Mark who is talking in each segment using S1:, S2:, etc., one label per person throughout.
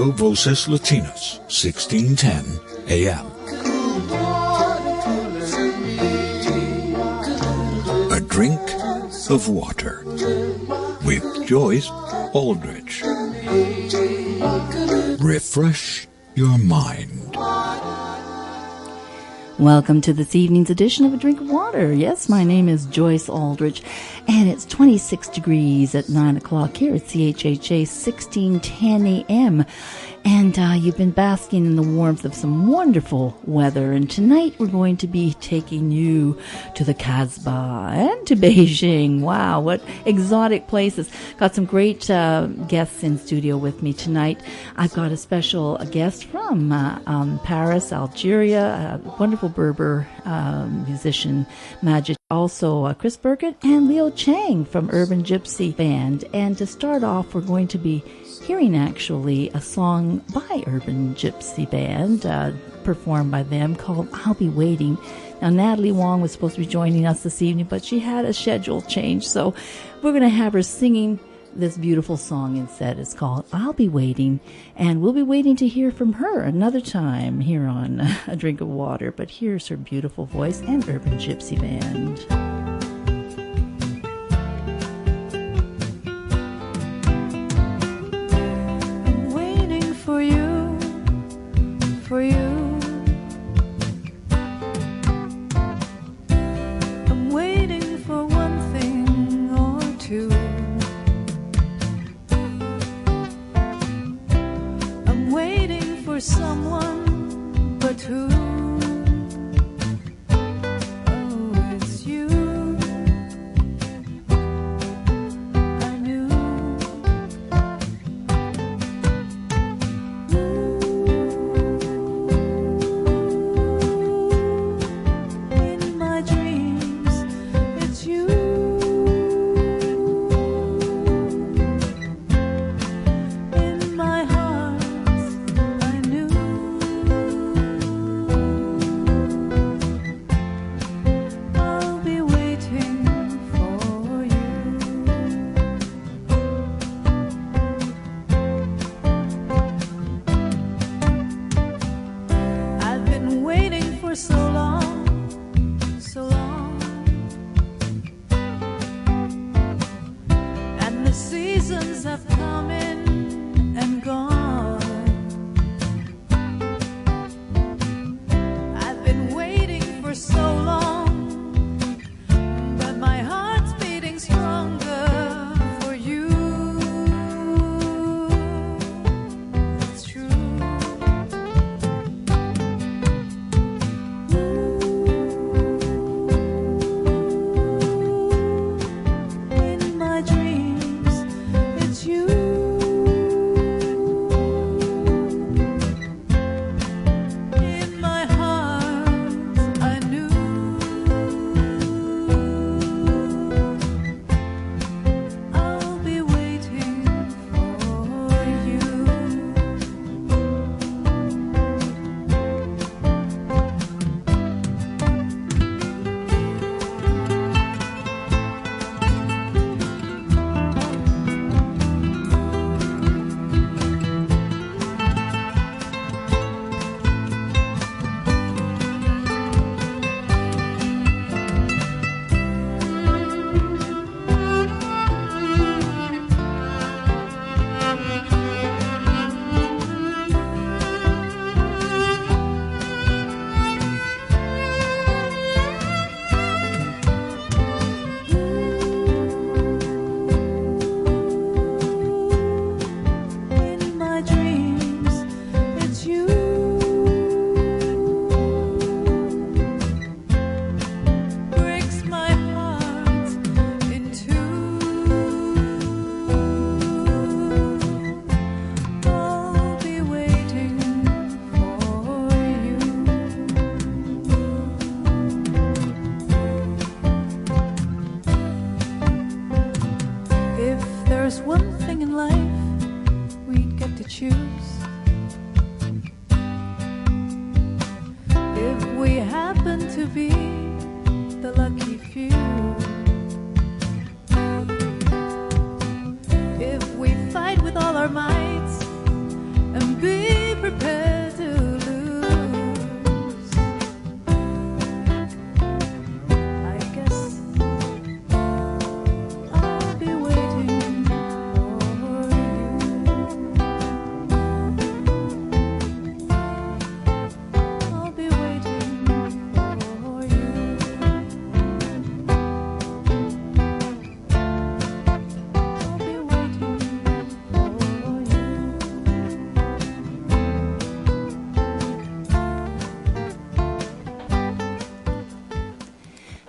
S1: Radio Voces Latinas, 1610 AM. A drink of water with Joyce Aldrich. Refresh your mind.
S2: Welcome to this evening's edition of A Drink of Water. Yes, my name is Joyce Aldrich, and it's 26 degrees at 9 o'clock here at CHHA 1610 AM. And you've been basking in the warmth of some wonderful weather. And tonight we're going to be taking you to the Casbah and to Beijing. Wow, what exotic places. Got some great guests in studio with me tonight. I've got a special guest from Paris, Algeria, a wonderful Berber musician, Madjid. Also Chris Birkett and Leo Chang from Urban Gypsy Band. And to start off, we're going to be hearing actually a song by Urban Gypsy Band, performed by them, called I'll Be Waiting. Now, Natalie Wong was supposed to be joining us this evening, but she had a schedule change, so we're going to have her singing this beautiful song instead. It's called I'll Be Waiting, and we'll be waiting to hear from her another time here on A Drink of Water. But here's her beautiful voice and Urban Gypsy Band.
S3: For you, I'm waiting for one thing or two. I'm waiting for someone, but who? Oh, it's you. I knew.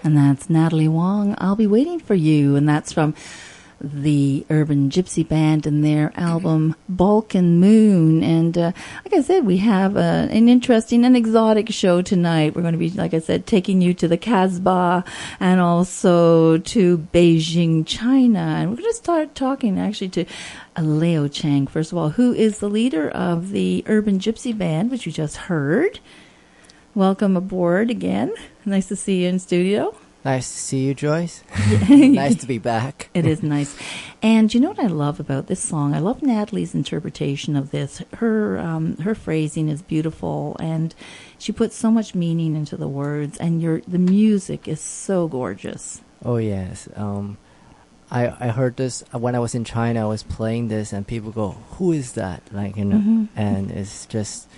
S2: And that's Natalie Wong, I'll Be Waiting for You. And that's from the Urban Gypsy Band and their album Balkan Moon. And like I said, we have an interesting and exotic show tonight. We're going to be, like I said, taking you to the Casbah and also to Beijing, China. And we're going to start talking actually to Leo Chang, first of all, who is the leader of the Urban Gypsy Band, which you just heard. Welcome aboard again. Nice to see you in studio.
S4: Nice to see you, Joyce. Nice to be back.
S2: It is nice. And you know what I love about this song? I love Natalie's interpretation of this. Her phrasing is beautiful, and she puts so much meaning into the words, and the music is so gorgeous.
S4: Oh, yes. I heard this when I was in China. I was playing this, and people go, "Who is that?" Like, you know,
S2: Mm-hmm.
S4: and it's just...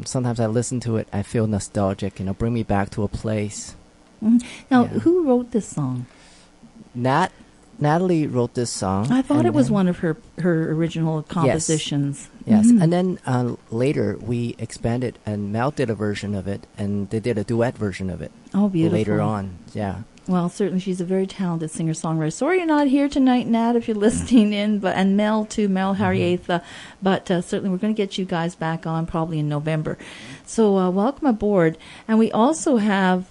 S4: sometimes I listen to it, I feel nostalgic, bring me back to a place.
S2: Mm-hmm. Now,
S4: Yeah.
S2: who wrote this song?
S4: Natalie wrote this song.
S2: I thought
S4: and
S2: it was
S4: then-
S2: one of her original compositions.
S4: Yes,
S2: Mhm.
S4: and then later we expanded, and Mel did a version of it, and they did a duet version of it.
S2: Oh, beautiful.
S4: Later on, yeah.
S2: Well, certainly she's a very talented singer-songwriter. Sorry you're not here tonight, Nat, if you're listening in, and Mel too, Mel Harrietha. But certainly we're going to get you guys back on probably in November. So welcome aboard. And we also have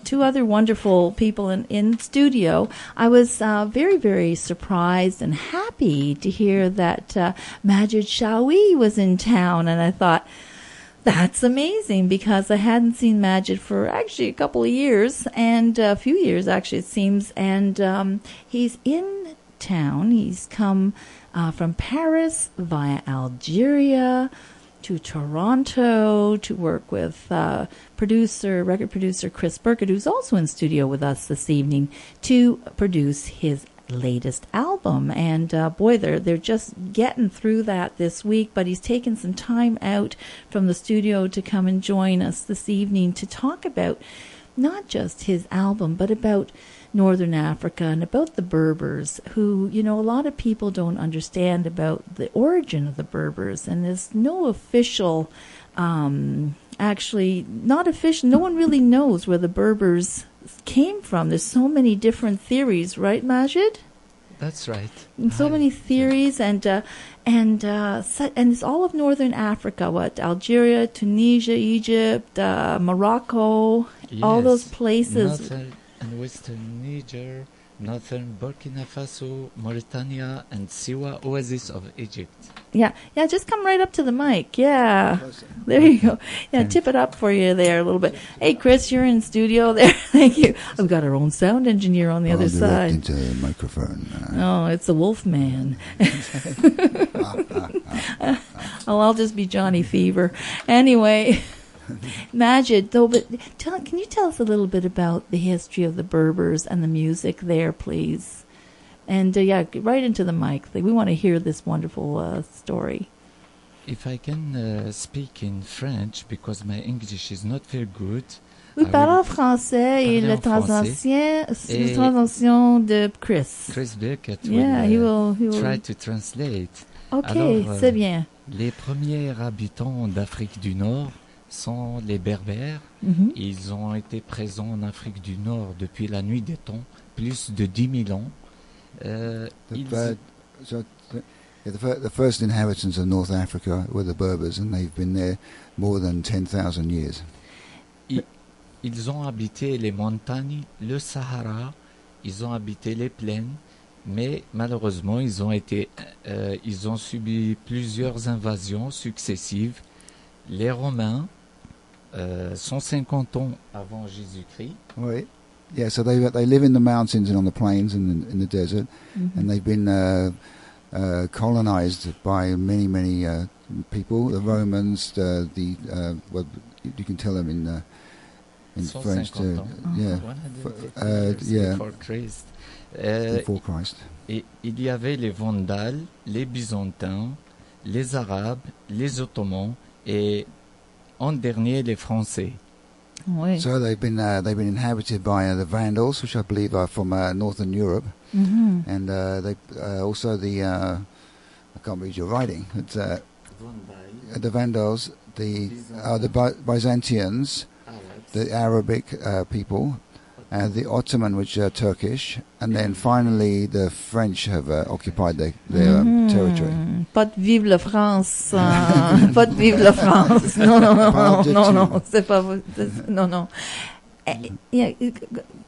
S2: two other wonderful people in studio. I was very, very surprised and happy to hear that Madjid Chauoi was in town, and I thought, that's amazing, because I hadn't seen Madjid for actually a couple of years, and a few years actually it seems, and he's in town. He's come from Paris via Algeria to Toronto to work with record producer Chris Birkett, who's also in studio with us this evening, to produce his latest album. And boy, they're just getting through that this week, but he's taken some time out from the studio to come and join us this evening to talk about not just his album, but about Northern Africa and about the Berbers, who, a lot of people don't understand about the origin of the Berbers, and there's no official, actually not official, no one really knows where the Berbers came from. There's so many different theories, right, Madjid?
S5: That's right.
S2: And so many theories, and it's all of Northern Africa. What, Algeria, Tunisia, Egypt, Morocco, all those places.
S5: Northern and Western Niger, Northern Burkina Faso, Mauritania, and Siwa Oasis of Egypt.
S2: Yeah, just come right up to the mic. Yeah, there you go. Yeah, tip it up for you there a little bit. Hey, Chris, you're in studio there. Thank you. We've got our own sound engineer on the other side.
S6: Into the microphone.
S2: Oh, it's the Wolf Man. Well, I'll just be Johnny Fever. Anyway, Madjid, though, but can you tell us a little bit about the history of the Berbers and the music there, please? And right into the mic. We want to hear this wonderful story.
S5: If I can speak in French, because my English is not very good.
S2: Oui, parle en français et la translation de Chris.
S5: Chris Birkett
S2: he will
S5: try to translate.
S2: Okay,
S5: Alors,
S2: c'est bien.
S5: Les premiers habitants d'Afrique du Nord sont les Berbères.
S2: Mhm.
S5: Ils ont été présents en Afrique du Nord depuis la nuit des temps, plus de 10 000 ans.
S6: The first inhabitants of North Africa were the Berbers, and they've been there more than 10,000 years.
S5: Ils ont habité les montagnes, le Sahara, ils ont habité les plaines, mais malheureusement ils ont subi plusieurs invasions successives. Les Romains, 150 ans avant Jésus-Christ.
S6: Right. Yeah, so they live in the mountains and on the plains and in the desert,
S2: Mhm.
S6: and they've been colonized by many people. The Romans, well, you can tell them in French.
S5: 150 ans.
S6: Yeah,
S5: 150 years
S6: yeah.
S5: before Christ.
S6: Before Christ.
S5: Et il y avait les Vandales, les Byzantins, les Arabes, les Ottomans et en dernier les Français.
S2: Oui.
S6: So they've been inhabited by the Vandals, which I believe are from northern Europe,
S2: Mhm.
S6: and they also I can't read your writing. It's, the Vandals, the Byzantines,
S5: Arabs,
S6: the Arabic people, the Ottoman, which are Turkish, and then finally the French have occupied their territory.
S2: Pas de vive la France, pas de vive la France. Non, non, non, non, non, c'est pas non, non.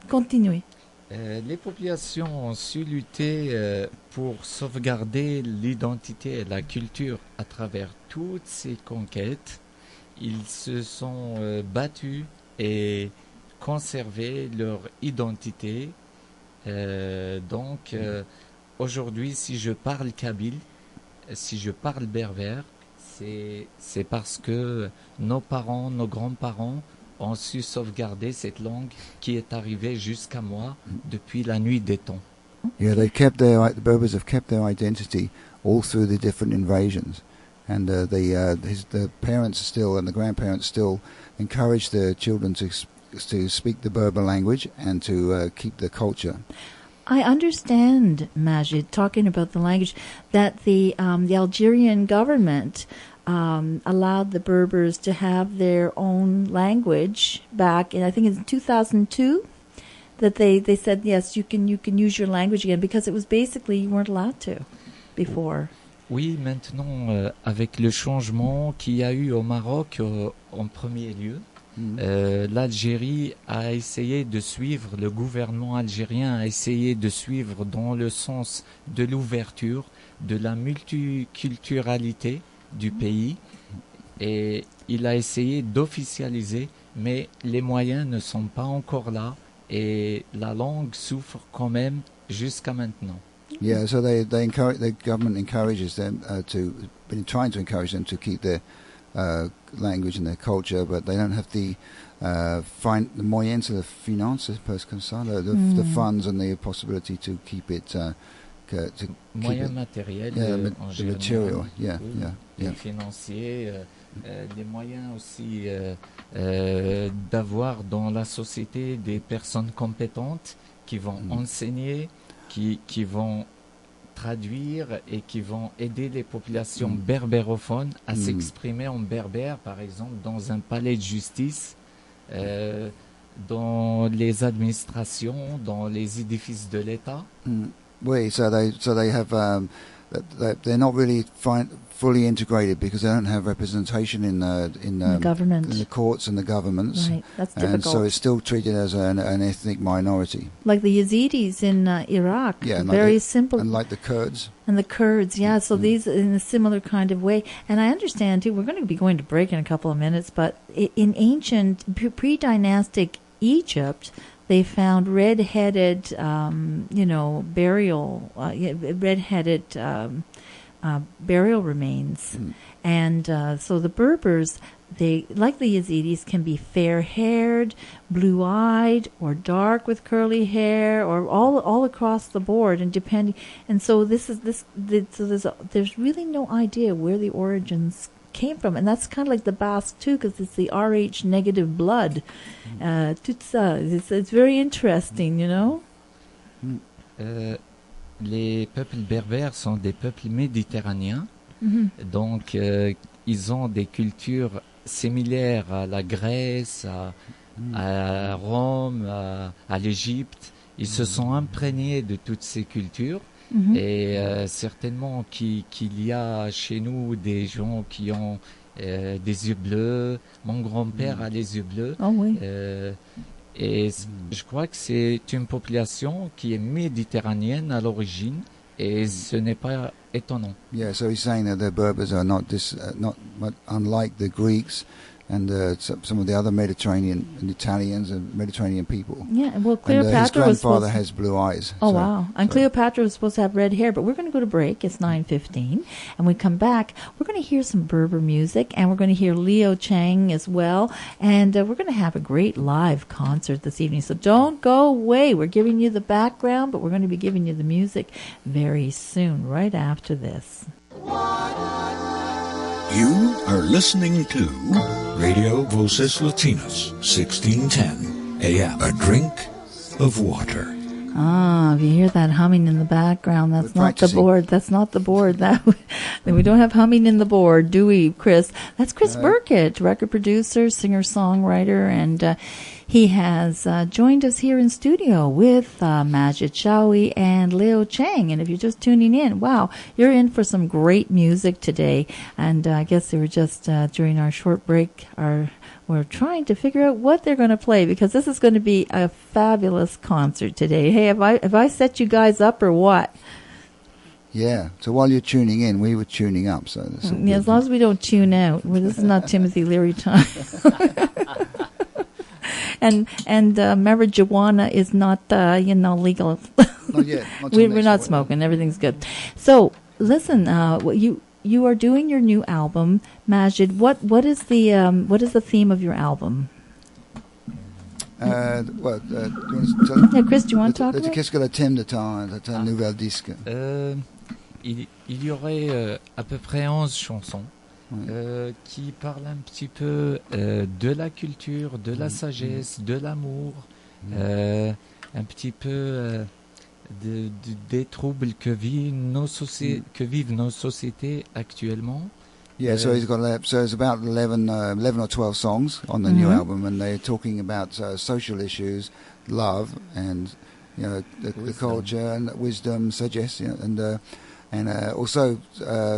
S2: Continuez.
S5: Les populations ont su lutter pour sauvegarder l'identité et la culture à travers toutes ces conquêtes. Ils se sont battus et conservé leur identité. Aujourd'hui, si je parle kabyle, si je parle berbère, c'est parce que nos parents, nos grands-parents ont su sauvegarder cette langue qui est arrivée jusqu'à moi depuis la nuit des temps.
S6: Yeah, the Berbers have kept their identity all through the different invasions, and the parents still and the grandparents still encourage their children to speak the Berber language and to keep the culture.
S2: I understand, Madjid, talking about the language, that the Algerian government allowed the Berbers to have their own language back in, I think it's 2002, that they said, yes, you can use your language again, because it was basically, you weren't allowed to before.
S5: Oui, maintenant, avec le changement qu'il y a eu au Maroc en premier lieu, l'Algérie a essayé de suivre, le gouvernement algérien a essayé de suivre dans le sens de l'ouverture, de la multiculturalité du pays, et il a essayé d'officialiser, mais les moyens ne sont pas encore là, et la langue souffre quand même jusqu'à maintenant.
S6: Yeah, so the government encourages them been trying to encourage them to keep their language and their culture, but they don't have the moyens de finances, comme ça, the funds and the possibility to keep it.
S5: Moyens matériels,
S6: the material,
S5: les financiers, les moyens aussi d'avoir dans la société des personnes compétentes qui vont enseigner, qui vont traduire et qui vont aider les populations berbérophones à s'exprimer en berbère, par exemple, dans un palais de justice, dans les administrations, dans les édifices de l'État.
S6: Oui, so they have they're not really fully integrated because they don't have representation in
S2: the government,
S6: in the courts and the governments.
S2: Right, that's
S6: difficult. And so it's still treated as an ethnic minority.
S2: Like the Yazidis in Iraq, very simple.
S6: And like the Kurds.
S2: And the Kurds, yeah. So these in a similar kind of way. And I understand too. We're going to be going to break in a couple of minutes, but in ancient pre-dynastic Egypt, they found red-headed, burial remains. And so the Berbers, they, like the Yazidis, can be fair-haired, blue-eyed, or dark with curly hair, or all across the board, and depending. And so there's really no idea where the origins came from, and that's kind of like the Basque too, because it's the Rh negative blood. Tout ça, it's very interesting, you know.
S5: Les peuples berbères sont des peuples méditerranéens, donc ils ont des cultures similaires à la Grèce, à Rome, à l'Égypte. Ils se sont imprégnés de toutes ces cultures. Et certainement qu'il y a chez nous des gens qui ont des yeux bleus. Mon grand-père a les yeux bleus.
S2: Oh, oui.
S5: Et je crois que c'est une population qui est méditerranéenne à l'origine, et ce n'est pas étonnant.
S6: Yeah, so he's saying that the Berbers are not unlike the Greeks and some of the other Mediterranean and Italians and Mediterranean people.
S2: Yeah, well,
S6: Cleopatra his grandfather has blue eyes.
S2: Oh, wow. And Cleopatra was supposed to have red hair, but we're going to go to break. It's 9:15. And we come back, we're going to hear some Berber music, and we're going to hear Leo Chang as well. And we're going to have a great live concert this evening. So don't go away. We're giving you the background, but we're going to be giving you the music very soon, right after this.
S1: You are listening to Radio Voces Latinas, 1610 AM. A drink of water.
S2: If you hear that humming in the background, that's
S6: We're
S2: not the
S6: practicing.
S2: board. That's not the board. We don't have humming in the board, do we, Chris? That's Chris Birkett, record producer, singer-songwriter, and he has joined us here in studio with Madjid Chauoi and Leo Chang. And if you're just tuning in, wow, you're in for some great music today. And I guess they were just during our short break, we're trying to figure out what they're going to play, because this is going to be a fabulous concert today. Hey, have I set you guys up or what?
S6: Yeah. So while you're tuning in, we were tuning up. So that's all
S2: Yeah, as long as we don't tune out. Well, this is not Timothy Leary time. and marijuana is not legal.
S6: Not yet. Not till
S2: We're
S6: next
S2: not
S6: week.
S2: smoking. Everything's good. So listen, you are doing your new album, Madjid. What is the theme of your album?
S6: Do you want to tell them?
S2: Yeah, Chris, do you want to talk about it?
S6: Qu'est-ce que le thème de ta nouvel disque?
S5: Il y aurait à peu près 11 chansons qui parlent un petit peu de la culture, de la sagesse, de l'amour, un petit peu des troubles que vivent nos sociétés actuellement.
S6: Yeah, so it's about 11 or 12 songs on the new album, and they're talking about social issues, love, and the culture and wisdom, sagesse, and also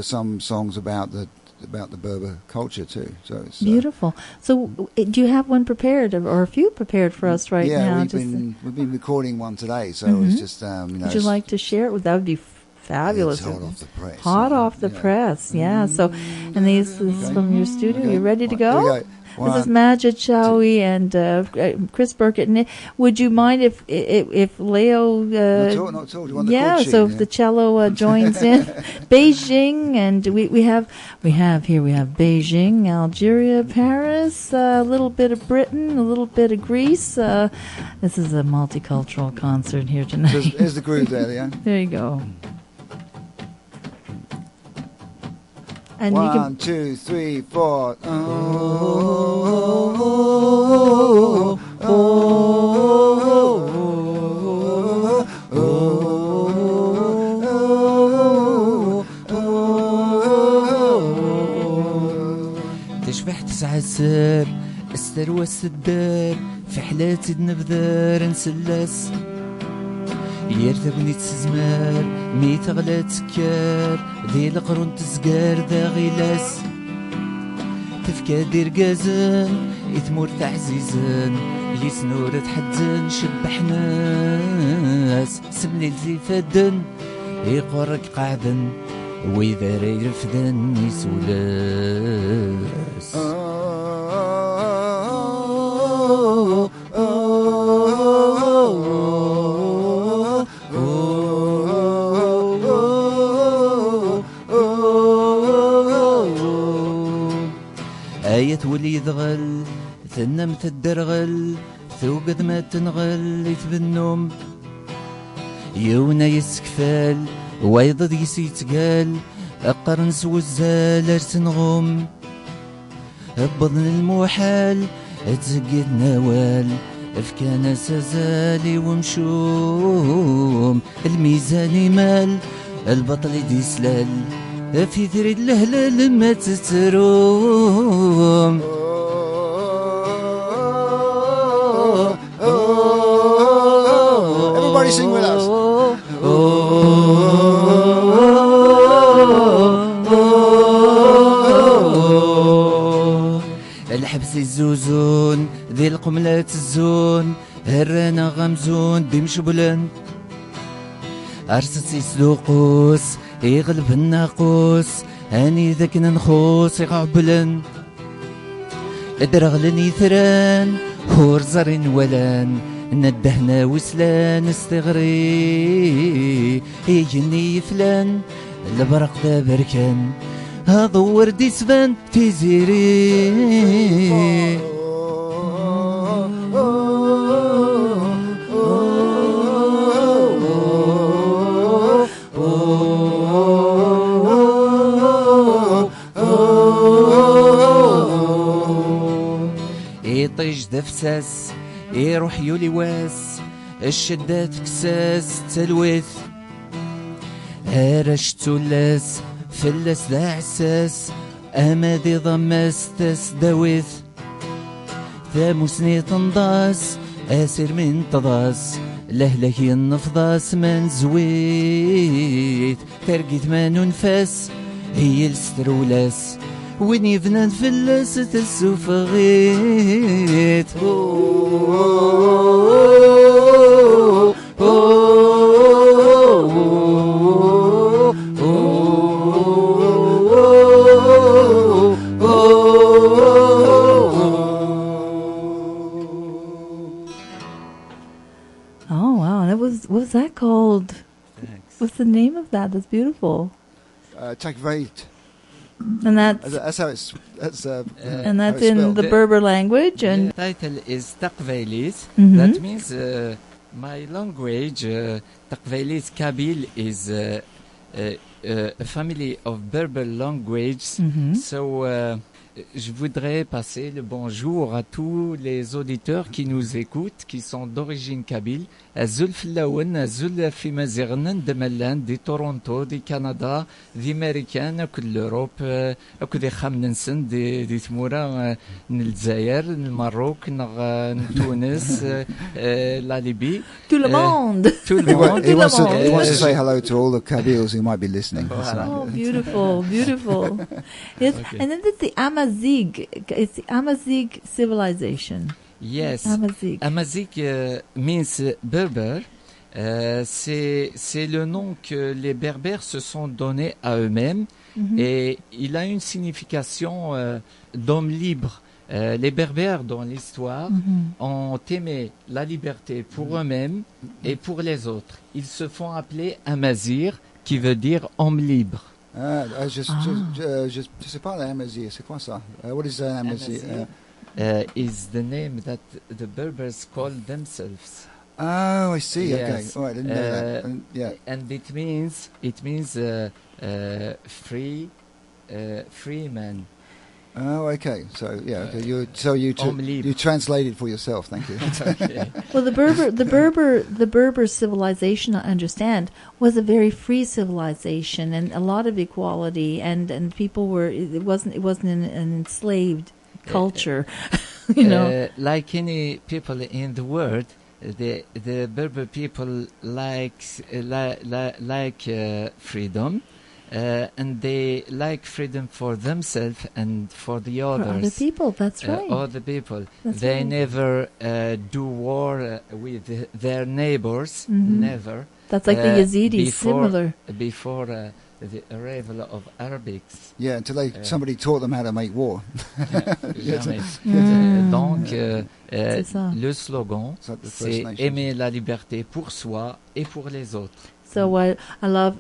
S6: some songs about the Berber culture too. So it's
S2: beautiful. So do you have one prepared, or a few prepared for us right now?
S6: We've been recording one today, so it's just
S2: Would you like to share it? That would be fabulous.
S6: It's hot off the press.
S2: Hot off the press, yeah. So, and this is from your studio.
S6: Okay.
S2: You ready to
S6: Here we
S2: go?
S6: go.
S2: This is Madjid Chauoi and Chris Birkett. And would you mind if Leo?
S6: Not at all. Do you want the chord sheet?
S2: So if the cello joins in, Beijing, and we have Beijing, Algeria, Paris, a little bit of Britain, a little bit of Greece. This is a multicultural concert here tonight.
S6: There's the groove there, yeah.
S2: There you go. And
S6: 1, 2, 3, 4.
S5: تشبح تسعة سر السر والسدار في حلاتي نبذر نسلس يرتبني تسزمار ميت غلا تسكار ذي القرون تسقار ذا غلاس تفكا دير قازن يتمور تعزيزن يسنور تحزن شبح ناس سملي زيفادن يقرك قعدن وإذا يرفدن يسولاس تولي يضغل ثنم تدرغل ثوقذ ما تنغل يتبنم يونا يسكفال ويضد يسيتقال أقرنس والزال ارتنغم بضن الموحال اتزقد نوال افكانا سزالي ومشوم الميزان مال البطل دي سلال في ثريد الهلال ما تتروم
S6: Everybody sing with us.
S5: الحبس الزوزون ذي القملات الزون هرانا غمزون ديمش بلن أرسس يسلوقوس يغلب الناقوس هاني ذاك نخوص يقعبلن ادرغلن يثران هور زرين ولان ندهنا وسلان استغري يجني فلان البرق ذا بركان هذا وردي سبان في زيري يطيج دفساس يروح يولي واس الشدات كساس تلويث هرش تلس فلس ذا عساس أمادي ضمس تسدويث ثاموسني تنضاس أسر من تضاس لهلكي النفضاس من زويت ترقيت ما ننفس هي السترولاس وين يفنان فلس تسوفغيت
S2: Oh wow! That was what was that called?
S5: Thanks.
S2: What's the name of that? That's beautiful.
S6: Takvait.
S2: And that's
S6: That's how it's. That's
S2: and that's
S6: how it's
S2: in
S6: spelled.
S2: the Berber language.
S5: The
S2: And
S5: title is Taqvaylit.
S2: Mhm.
S5: That means my language, Taqvaylit Kabyle, is a family of Berber languages.
S2: Mhm.
S5: So, je voudrais passer le bonjour à tous les auditeurs qui nous écoutent, qui sont d'origine kabyle. Azul Flaouen, Azul Fimazirnan, de Mellan, de Toronto, de Canada, d'Américains, de l'Europe, de Khamnensen, de Tmoura, de l'Zaïr, de Maroc, de Tunis, la Libye.
S2: tout le monde.
S5: Tout le
S6: He, wa-
S5: monde.
S6: he wants to,
S2: monde.
S6: he wants to say hello to all the Kabyles who might be listening.
S5: Voilà.
S2: Oh, beautiful, beautiful. Yes,
S5: Okay.
S2: and then there's the Amazigh. It's the Amazigh civilization.
S5: Yes.
S2: Amazigh.
S5: Amazigh means Berber. C'est le nom que les Berbères se sont donnés à eux-mêmes
S2: Mhm.
S5: et il a une signification d'homme libre. Les Berbères dans l'histoire
S2: Mhm.
S5: ont aimé la liberté pour eux-mêmes et pour les autres. Ils se font appeler Amazir, qui veut dire homme libre.
S6: Je sais pas l'Amazir, c'est quoi ça? What is Amazir?
S5: Is the name that the Berbers call themselves.
S6: Oh, I see.
S5: Yes.
S6: Okay. All right, I didn't know that. Yeah.
S5: And it means free man.
S6: Oh, okay. So yeah, okay. You
S5: Homme libre.
S6: you translate it for yourself. Thank you.
S5: Okay.
S2: Well, the Berber civilization, I understand, was a very free civilization and a lot of equality, and people were. It wasn't an enslaved culture, you know.
S5: Like any people in the world, the Berber people like freedom, and they like freedom for themselves and for the
S2: For
S5: others.
S2: other people, that's right.
S5: Other people.
S2: That's
S5: They
S2: right.
S5: never do war with their neighbors.
S2: Mhm.
S5: Never.
S2: That's like the Yazidis, similar.
S5: Before the arrival of Arabics.
S6: Yeah, until somebody taught them how to make war.
S5: Jamais.
S2: Mm.
S5: Donc,
S2: C'est ça.
S5: le slogan,
S6: It's like the First
S5: c'est
S6: Nations.
S5: aimer la liberté pour soi et pour les autres.
S2: So I love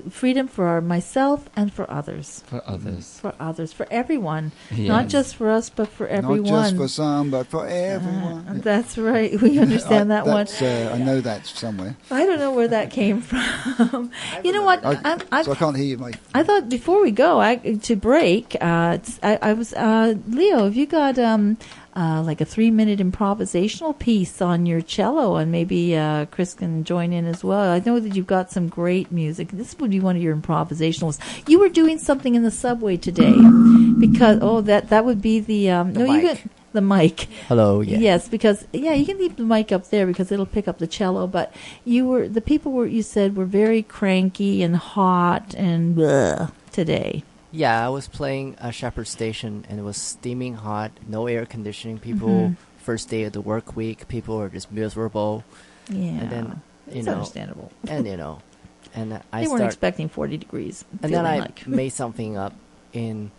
S2: freedom for myself and for others.
S5: For others.
S2: For others, for everyone.
S5: Yes.
S2: Not just for us, but for everyone.
S6: Not just for some, but for everyone.
S2: That's right. We understand that one.
S6: I know that somewhere.
S2: I don't know where that came from. You know what?
S6: So I can't hear you, mate.
S2: I thought before we go to break, I was Leo. Have you got like a 3-minute improvisational piece on your cello, and maybe Chris can join in as well? I know that you've got some great music. This would be one of your improvisationals. You were doing something in the subway today, because that would be the no,
S4: mic.
S2: you got the mic.
S4: Hello, yeah.
S2: Yes, because you can leave the mic up there because it'll pick up the cello. But the people you said were very cranky and hot and bleh today.
S4: Yeah, I was playing a Shepherd Station and it was steaming hot, no air conditioning. People, first day of the work week, people were just miserable.
S2: Yeah,
S4: And then,
S2: it's understandable.
S4: and I
S2: They weren't
S4: start,
S2: expecting 40 degrees.
S4: and then I
S2: like.
S4: made something up in,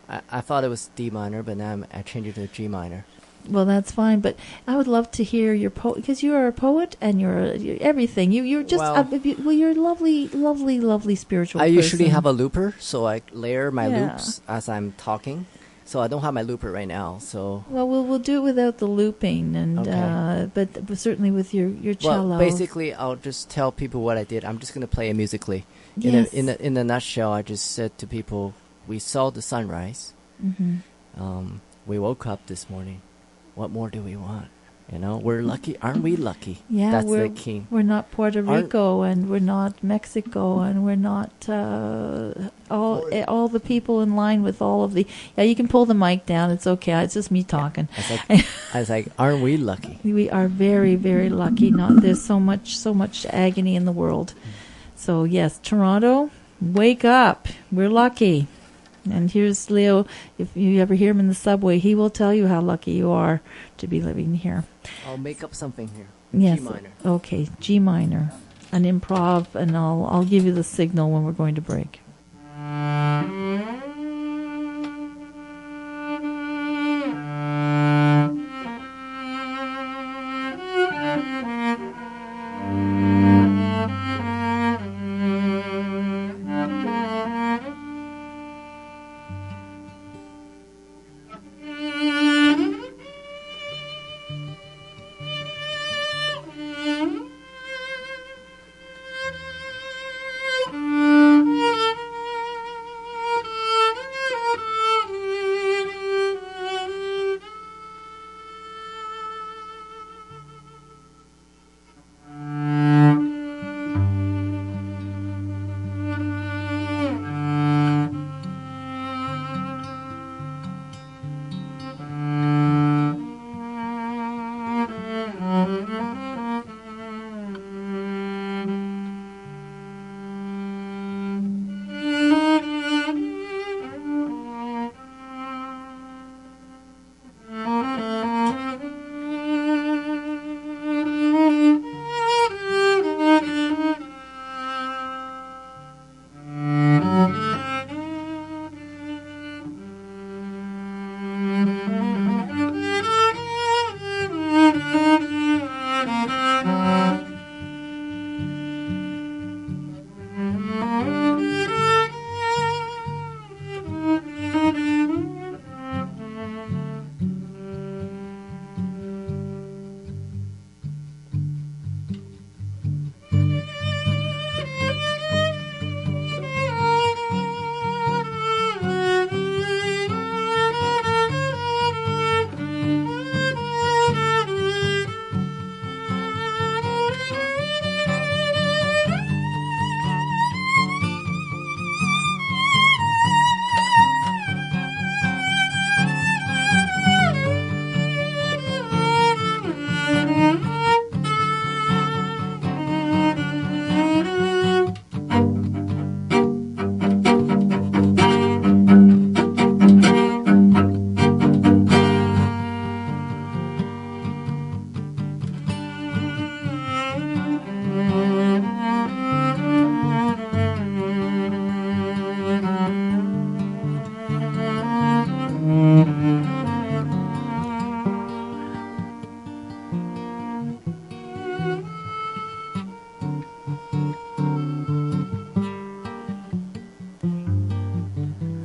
S4: I thought it was D minor, but now I changed it to G minor.
S2: Well, that's fine, but I would love to hear your because you are a poet and you're everything. You're just you're a lovely spiritual.
S4: I usually
S2: person.
S4: have a looper, so I layer my
S2: Yeah.
S4: loops as I'm talking. So I don't have my looper right now. So
S2: Well, we'll do it without the looping, and
S4: Okay.
S2: but certainly with your cello.
S4: well, basically, I'll just tell people what I did. I'm just gonna play it musically.
S2: Yes.
S4: In a nutshell, I just said to people, we saw the sunrise.
S2: Mhm.
S4: We woke up this morning. What more do we want? We're lucky, aren't we lucky?
S2: Yeah,
S4: That's the key.
S2: We're not Puerto Rico, and we're not Mexico, and we're not all the people in line with all of the. Yeah, you can pull the mic down. It's okay. It's just me talking.
S4: I was like, aren't we lucky?
S2: We are very, very lucky. There's so much agony in the world. So yes, Toronto, wake up. We're lucky. And here's Leo. If you ever hear him in the subway, he will tell you how lucky you are to be living here.
S4: I'll make up something here.
S2: Yes.
S4: G minor.
S2: Okay, G minor. An improv, and I'll give you the signal when we're going to break.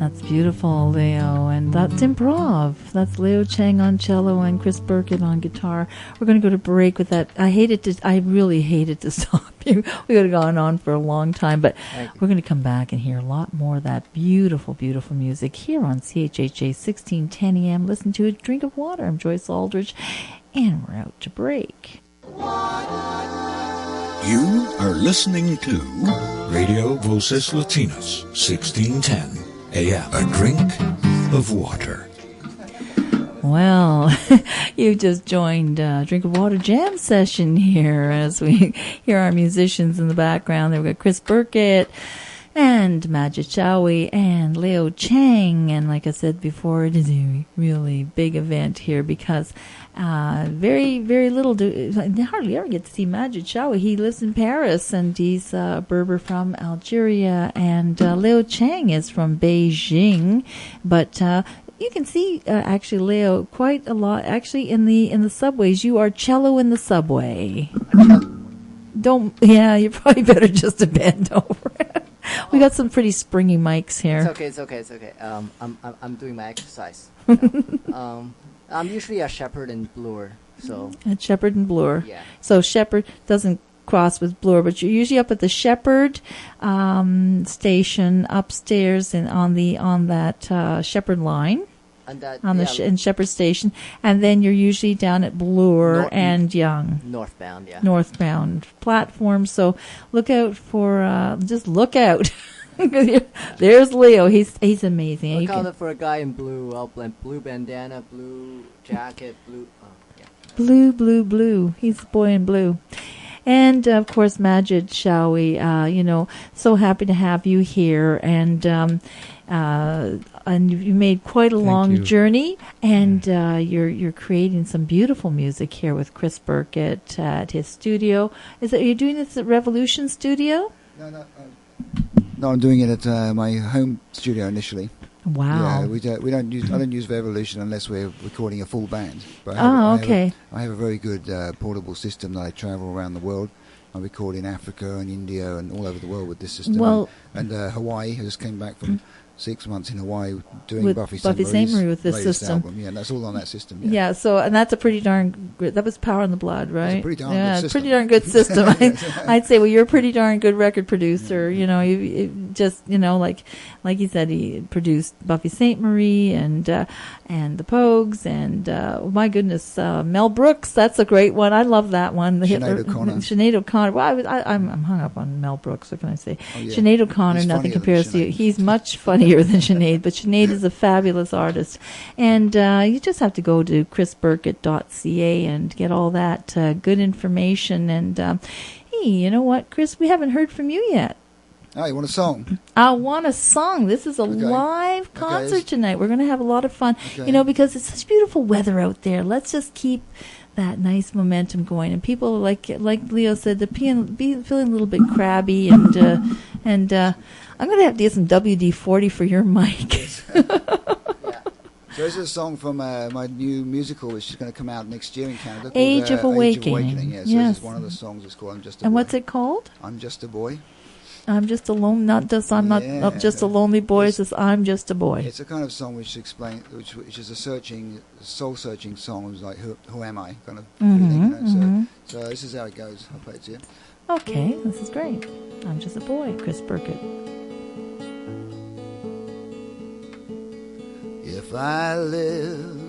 S2: That's beautiful, Leo. And that's improv. That's Leo Chang on cello and Chris Birkett on guitar. We're going to go to break with that. I really hated to stop you. We could have gone on for a long time, but we're going to come back and hear a lot more of that beautiful, beautiful music here on CHHA 1610 AM. Listen to it, drink of water. I'm Joyce Aldrich, and we're out to break.
S1: You are listening to Radio Voces Latinas, 1610 AM. A drink of water.
S2: Well, you just joined Drink of Water Jam session here as we hear our musicians in the background. We've got Chris Birkett and Madjid Chauoi and Leo Chang. And like I said before, it is a really big event here because very, very little I hardly ever get to see Madjid Chauoi. He lives in Paris, and he's Berber from Algeria, and Leo Chang is from Beijing. But you can see actually, Leo, quite a lot. Actually, in the subways, you are cello in the subway. You probably better just to bend over. We got some pretty springy mics here.
S4: It's okay. I'm doing my exercise. I'm usually a shepherd and bluer, so.
S2: A shepherd and bluer.
S4: Yeah.
S2: So shepherd doesn't cross with bluer, but you're usually up at the shepherd station upstairs and on that shepherd line.
S4: And that,
S2: on the in Shepherd Station, and then you're usually down at Bloor and Young.
S4: Northbound, yeah.
S2: Northbound platform. So look out for, just look out. There's Leo. He's amazing.
S4: Look out for a guy in blue. I'll blend blue bandana, blue jacket, blue. Yeah.
S2: Blue, blue, blue. He's the boy in blue. And, of course, Madjid Chauoi, so happy to have you here. And you made quite a long journey. And you're creating some beautiful music here with Chris Birkett at his studio. Are you doing this at Revolution Studio?
S6: No, I'm doing it at my home studio initially.
S2: Wow.
S6: Yeah, I don't use Revolution unless we're recording a full band. But
S2: okay.
S6: I have a very good portable system that I travel around the world. I record in Africa and India and all over the world with this system.
S2: Well,
S6: and Hawaii. I just came back from 6 months in Hawaii doing
S2: with
S6: Buffy
S2: St. Marie with this system.
S6: Album. Yeah, and that's all on that system.
S2: Yeah. And that's a pretty darn good. That was Power in the Blood, right?
S6: It's a pretty darn good system.
S2: Pretty darn good system. I'd say, well, you're a pretty darn good record producer. You just like you said, he produced Buffy St. Marie and the Pogues and my goodness, Mel Brooks. That's a great one. I love that one. Sinead O'Connor. Well, I'm hung up on Mel Brooks. What can I say? Oh, yeah. Sinead O'Connor. Nothing compares to you. He's much funnier than Sinead, but Sinead is a fabulous artist. And you just have to go to chrisburkett.ca and get all that good information. And hey, you know what, Chris? We haven't heard from you yet.
S6: Oh, you want a song?
S2: I want a song. This is a live concert tonight. We're going to have a lot of fun, because it's such beautiful weather out there. Let's just keep that nice momentum going. And people, like Leo said, feeling a little bit crabby, and I'm going to have to get some WD-40 for your mic.
S6: So this is a song from my new musical, which is going to come out next year in Canada.
S2: Age of Awakening.
S6: Yeah, so this is one of the songs. It's called I'm Just a Boy.
S2: And what's it called?
S6: I'm Just a Boy.
S2: I'm just a lone, not just I'm not just a lonely boy. It's just I'm just a boy.
S6: It's a kind of song which is a soul searching song. It's like who am I kind of feeling. So this is how it goes. I'll play it to you.
S2: Okay, this is great. I'm just a boy, Chris Birkett.
S6: If I live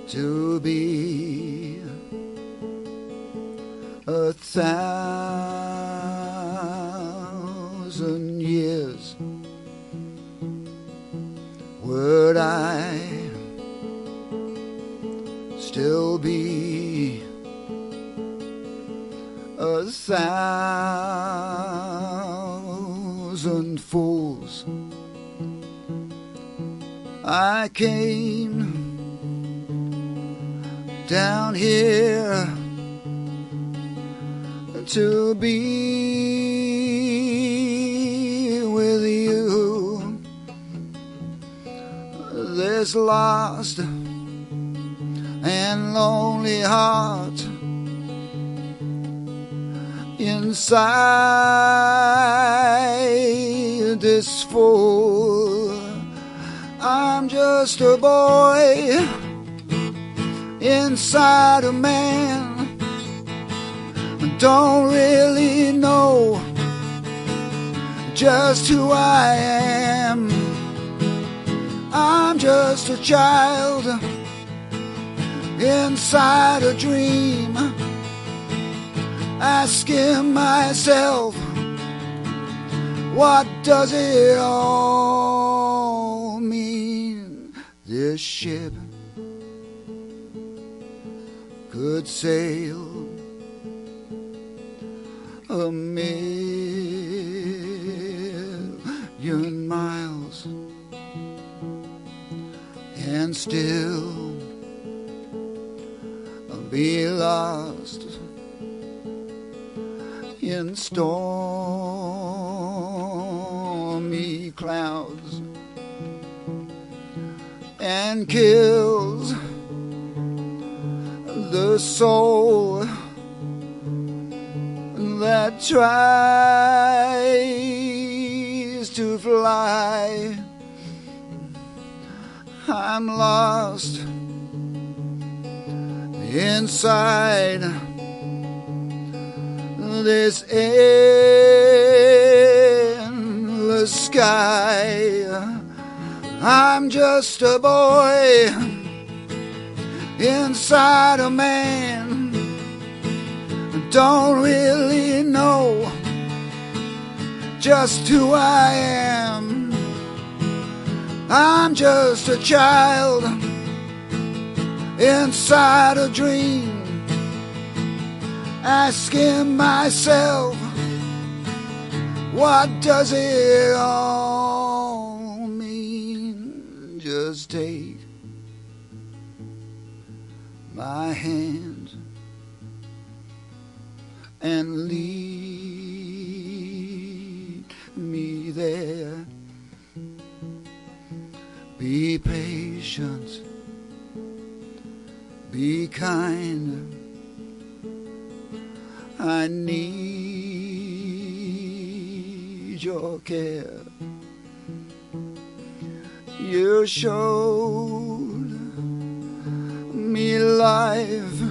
S6: to be 1,000 years, would I still be 1,000 fools? I came down here to be with you. This lost and lonely heart inside this fool. I'm just a boy inside a man. Don't really know just who I am. I'm just a child inside a dream, asking myself, what does it all mean? This ship could sail 1,000,000 miles and still be lost in stormy clouds, and kills the soul that tries to fly. I'm lost inside this endless sky. I'm just a boy inside a man. Don't really know just who I am. I'm just a child inside a dream, asking myself, what does it all mean? Just take my hand and lead me there. Be patient, be kind. I need your care. You showed me life.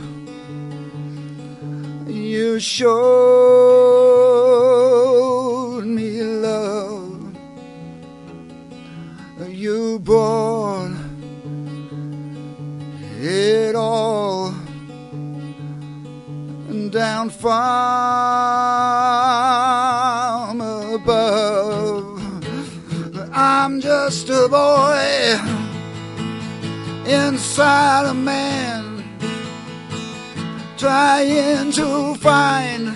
S6: You showed me love. You brought it all down from above. I'm just a boy inside a man, trying to find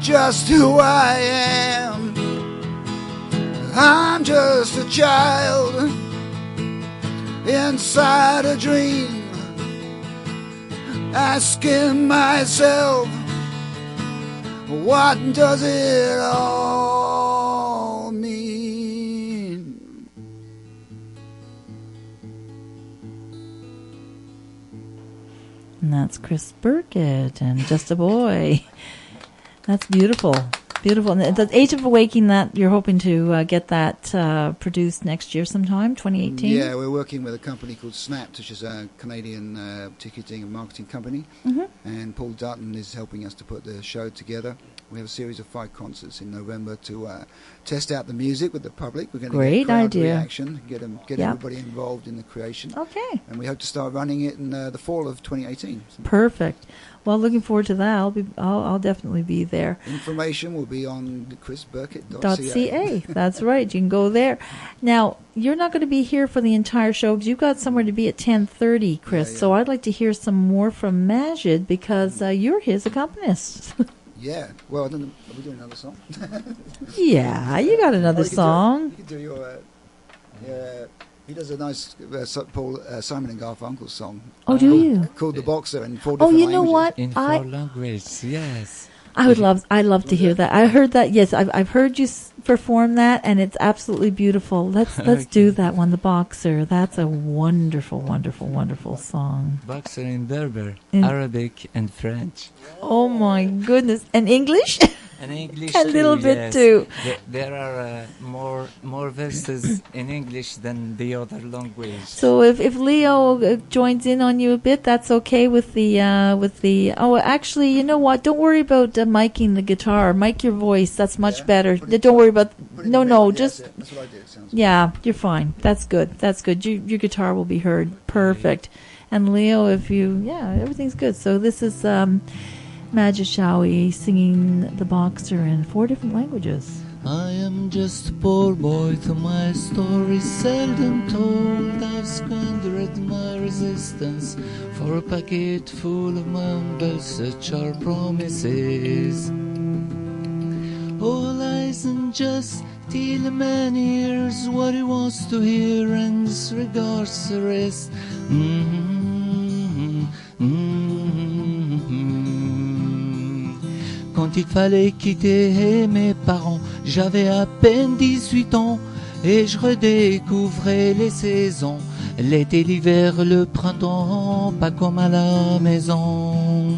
S6: just who I am. I'm just a child inside a dream, asking myself, what does it all mean?
S2: And that's Chris Birkett and Just a Boy. That's beautiful. Beautiful. And the Age of Awakening, that you're hoping to get that produced next year sometime, 2018?
S6: Yeah, we're working with a company called Snapped, which is a Canadian ticketing and marketing company.
S2: Mm-hmm.
S6: And Paul Dutton is helping us to put the show together. We have a series of 5 concerts in November to test out the music with the public. We're going to get crowd reaction, get everybody involved in the creation.
S2: Okay.
S6: And we hope to start running it in the fall of 2018.
S2: Perfect. Well, looking forward to that. I'll definitely be there.
S6: Information will be on chrisburkett.ca.
S2: That's right. You can go there. Now, you're not going to be here for the entire show because you've got somewhere to be at 10:30, Chris.
S6: Yeah.
S2: So I'd like to hear some more from Madjid because you're his accompanist.
S6: Yeah. Well, I don't know. Are we doing another song?
S2: Yeah, you got another song.
S6: You can do your... he does a nice Simon and Garfunkel song.
S2: Oh, do you?
S6: Called The Boxer in 4 different
S2: Oh, you
S6: languages.
S2: know what?
S5: In 4 languages, yes.
S2: I'd love to hear that. I heard that. Yes, I've heard you perform that, and it's absolutely beautiful. Let's do that one, The Boxer. That's a wonderful, wonderful, wonderful song.
S5: Boxer in Berber, Arabic and French.
S2: Oh my goodness! And English?
S5: And English
S2: a little
S5: too,
S2: bit
S5: yes.
S2: too.
S5: There are more verses in English than the other language.
S2: So if Leo joins in on you a bit, that's okay with the. Oh, actually, you know what? Don't worry about miking the guitar. Mic your voice. That's much better. Don't worry about. No. Just.
S6: That's what I did. Sounds
S2: yeah, you're fine. That's good. That's good. Your guitar will be heard. Perfect. And Leo, everything's good. So this is Madjid Chauoi singing The Boxer in 4 different languages.
S5: I am just a poor boy, though my story seldom told. I've squandered my resistance for a packet full of mumbles, such are promises. All lies and just till a man hears what he wants to hear and disregards the rest. Quand il fallait quitter mes parents, j'avais à peine 18 ans et je redécouvrais les saisons, l'été, l'hiver, le printemps, pas comme à la maison.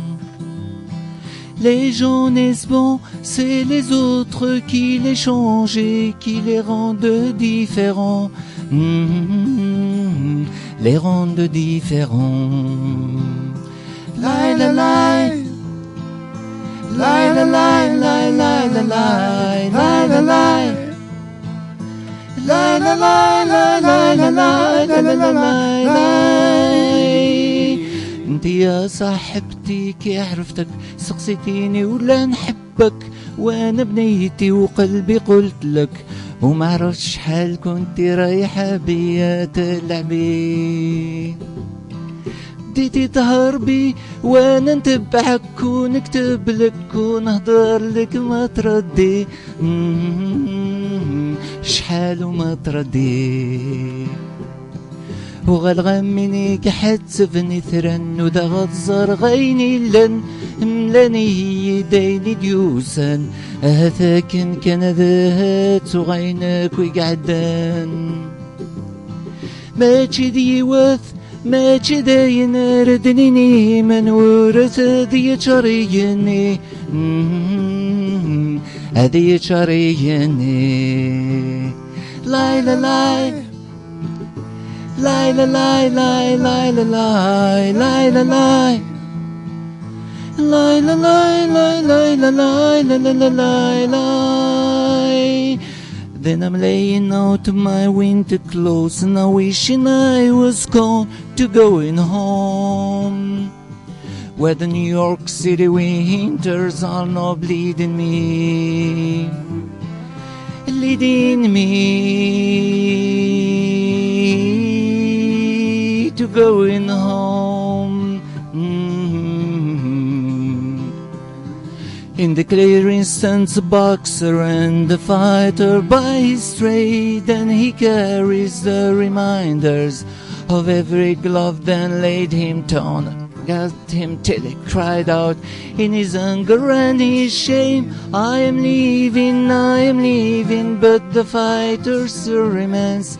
S5: Les gens n'est-ce bon, c'est les autres qui les changent et qui les rendent différents, les rendent différents. La la la. Lie, lie, lie, lie, lie, lie, lie, lie, lie, lie. la la la la la la la la la la. انت يا صاحبتي كي عرفتك سقسيتيني ولا نحبك وانا بنيتي وقلبي قلت لك وما عرفتش شحال كنتي رايحة بيا تلعبي بديتي تهربي وانا نتبعك ونكتب لك ونهضر لك ما تردي شحال وما تردي وغالغمني كحتسفني ثرن ودا غتزر غيني لن ملاني يديني ديوسان هثاكن كان ذات وغينك ويقعدان ماشي ديوث ماشي داين ردنيني من ورث ذي شريني هذي شريني لاي لا لاي لاي لا لاي لاي لاي لا لاي لاي لا لاي لاي لا لاي لاي لاي لا لاي لا لا لاي لاي. Then I'm laying out my winter clothes and I wishing I was gone to going home where the New York City winters are not bleeding me, leading me to going home. In the clearing stands a boxer and a fighter by his trade, and he carries the reminders of every glove that laid him down, got him till he cried out in his anger and his shame, I am leaving, but the fighter still remains,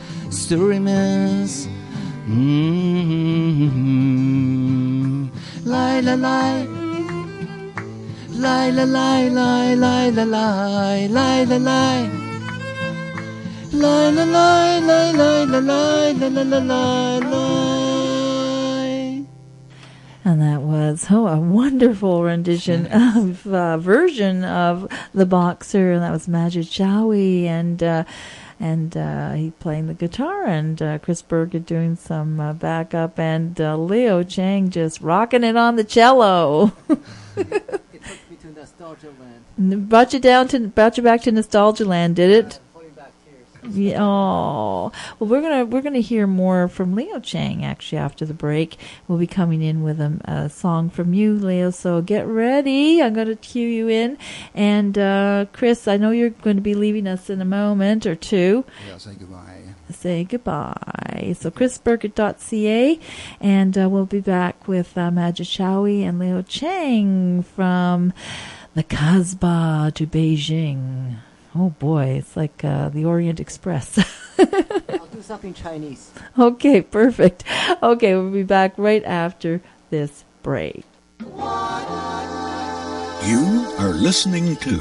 S5: Lie, la, lie. Lie, la, lie, lie, lie, la, lie, lie, la, lie. Lie, la, lie, lie, lie, la, lie, la, la, la, lie.
S2: And that was a wonderful rendition of version of The Boxer, and that was Madjid Chauoi, and he playing the guitar, and Chris Birkett doing some backup, and Leo Zhang just rocking it on the cello.
S4: Nostalgia land.
S2: Brought you back to nostalgia land, did it?
S4: Holding back tears.
S2: Yeah, oh, well, we're gonna hear more from Leo Zhang actually after the break. We'll be coming in with a song from you, Leo. So get ready. I'm gonna cue you in, and Chris, I know you're going to be leaving us in a moment or two.
S6: Yeah, say goodbye.
S2: Say goodbye. So chrisburkett.ca, and we'll be back with Madjid Chauoi and Leo Zhang from the Casbah to Beijing. Oh boy, it's like the Orient Express.
S4: I'll do something Chinese.
S2: Okay, perfect. Okay, we'll be back right after this break.
S1: You are listening to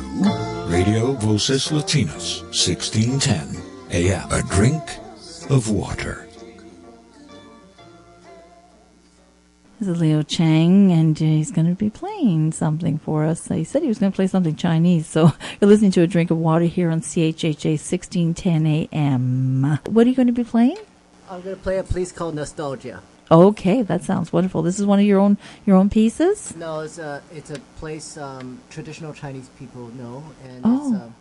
S1: Radio Voces Latinas, 1610 AM. A drink of water.
S2: This is Leo Zhang, and he's going to be playing something for us. He said he was going to play something Chinese, so you're listening to A Drink of Water here on CHHA 1610 AM. What are you going to be playing?
S4: I'm going to play a piece called Nostalgia.
S2: Okay, that sounds wonderful. This is one of your own pieces?
S4: No, it's a place traditional Chinese people know, and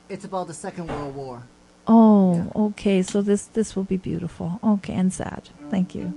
S4: it's about the Second World War.
S2: Oh,
S4: yeah.
S2: Okay, so this will be beautiful. Okay, and sad. Thank you.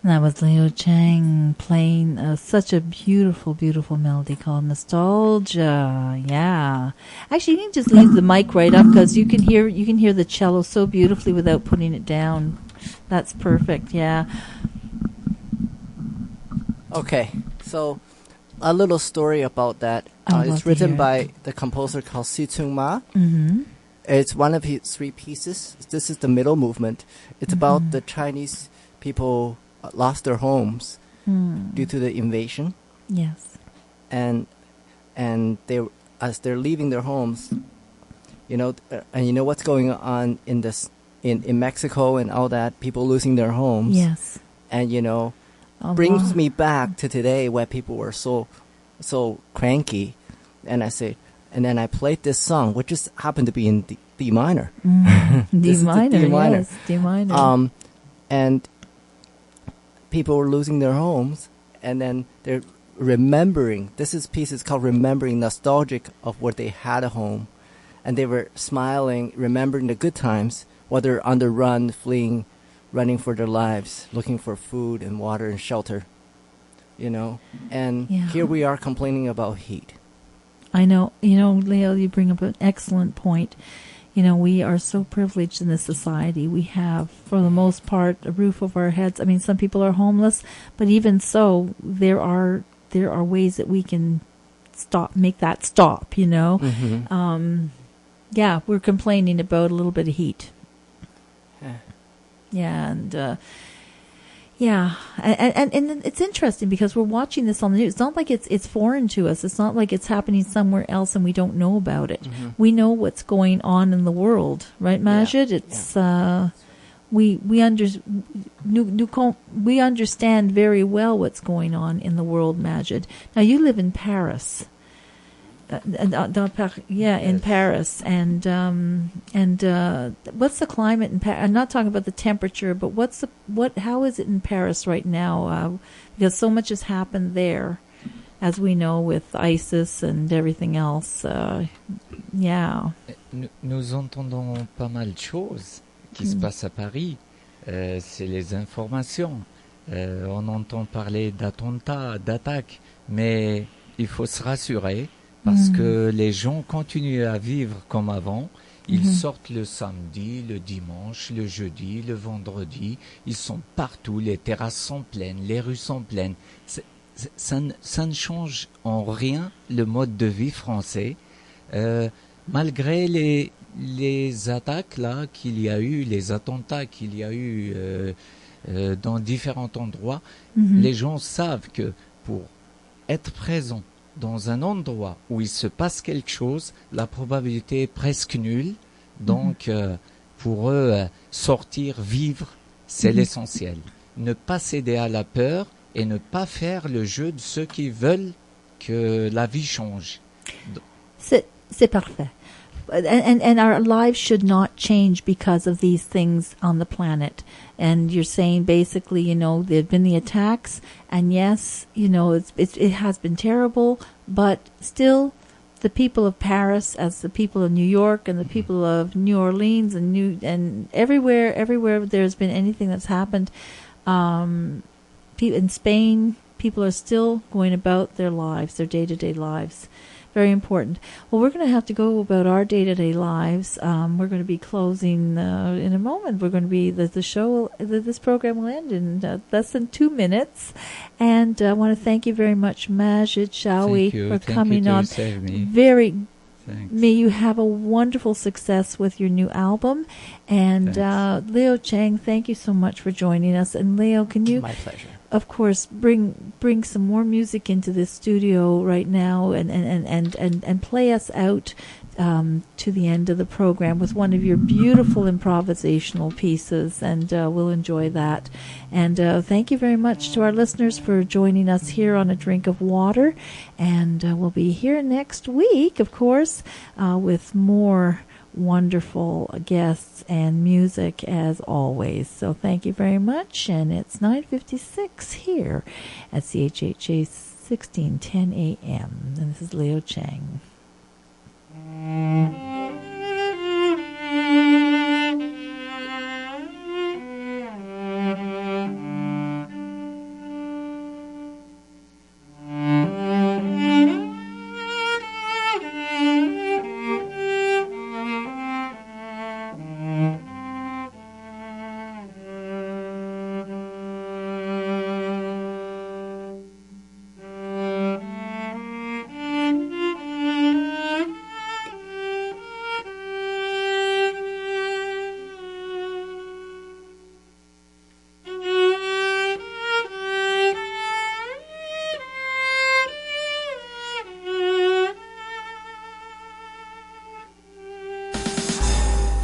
S2: And that was Leo Chang playing such a beautiful, beautiful melody called Nostalgia. Yeah. Actually, you can just leave the mic right up because you can hear the cello so beautifully without putting it down. That's perfect. Yeah.
S4: Okay, so a little story about that. It's written by the composer called Si Chung Ma.
S2: Mm-hmm.
S4: It's one of his 3 pieces. This is the middle movement. It's about the Chinese people lost their homes due to the invasion.
S2: Yes.
S4: And they, as they're leaving their homes, and you know what's going on in this in Mexico and all that, people losing their homes.
S2: Yes.
S4: And brings me back to today where people were so cranky, and then I played this song, which just happened to be in D minor.
S2: D minor,
S4: D minor.
S2: yes, D minor.
S4: And people were losing their homes, and then they're remembering. This piece is called Remembering, nostalgic of where they had a home, and they were smiling, remembering the good times, while they're on the run, fleeing, running for their lives, looking for food and water and shelter, and here we are complaining about heat.
S2: I know, Leo, you bring up an excellent point. We are so privileged in this society. We have, for the most part, a roof over our heads. I mean, some people are homeless, but even so, there are ways that we can make that stop,
S4: Mm-hmm.
S2: We're complaining about a little bit of heat.
S4: Yeah.
S2: And it's interesting because we're watching this on the news. It's not like it's foreign to us. It's not like it's happening somewhere else and we don't know about it.
S4: Mm-hmm.
S2: We know what's going on in the world, right, Madjid? It's we understand very well what's going on in the world, Madjid. Now you live in Paris. In Paris, and what's the climate in Paris? I'm not talking about the temperature, but how is it in Paris right now? Because so much has happened there, as we know, with ISIS and everything else.
S5: Nous entendons pas mal de choses qui se passent à Paris. C'est les informations. On entend parler d'attentats, d'attaques, mais il faut se rassurer. Parce que les gens continuent à vivre comme avant. Ils sortent le samedi, le dimanche, le jeudi, le vendredi. Ils sont partout. Les terrasses sont pleines, les rues sont pleines. Ça ne change en rien le mode de vie français. Malgré les attaques là qu'il y a eu, les attentats qu'il y a eu dans différents endroits, les gens savent que pour être présent dans un endroit où il se passe quelque chose, la probabilité est presque nulle. Donc, pour eux, sortir, vivre, c'est l'essentiel. Ne pas céder à la peur et ne pas faire le jeu de ceux qui veulent que la vie change.
S2: C'est parfait. And our lives should not change because of these things on the planet. And you're saying basically, there've been the attacks, and yes, it has been terrible, but still, the people of Paris, as the people of New York and the people of New Orleans and everywhere there's been anything that's happened, in Spain, people are still going about their lives, their day-to-day lives. Very important. Well, we're going to have to go about our day-to-day lives. We're going to be closing in a moment. We're going to be the show. This program will end in less than 2 minutes. And I want to thank you very much, Madjid Chauoi, for coming on. Very.
S5: Thanks.
S2: May you have a wonderful success with your new album. And Leo Chang, thank you so much for joining us. And Leo, can you?
S4: My pleasure.
S2: Of course, bring some more music into this studio right now and play us out to the end of the program with one of your beautiful improvisational pieces, and we'll enjoy that. And thank you very much to our listeners for joining us here on A Drink of Water, and we'll be here next week, of course, with more wonderful guests and music as always. So thank you very much, and it's 9:56 here at CHHA 1610 AM, and this is Leo Chang.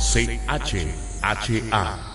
S7: CHHA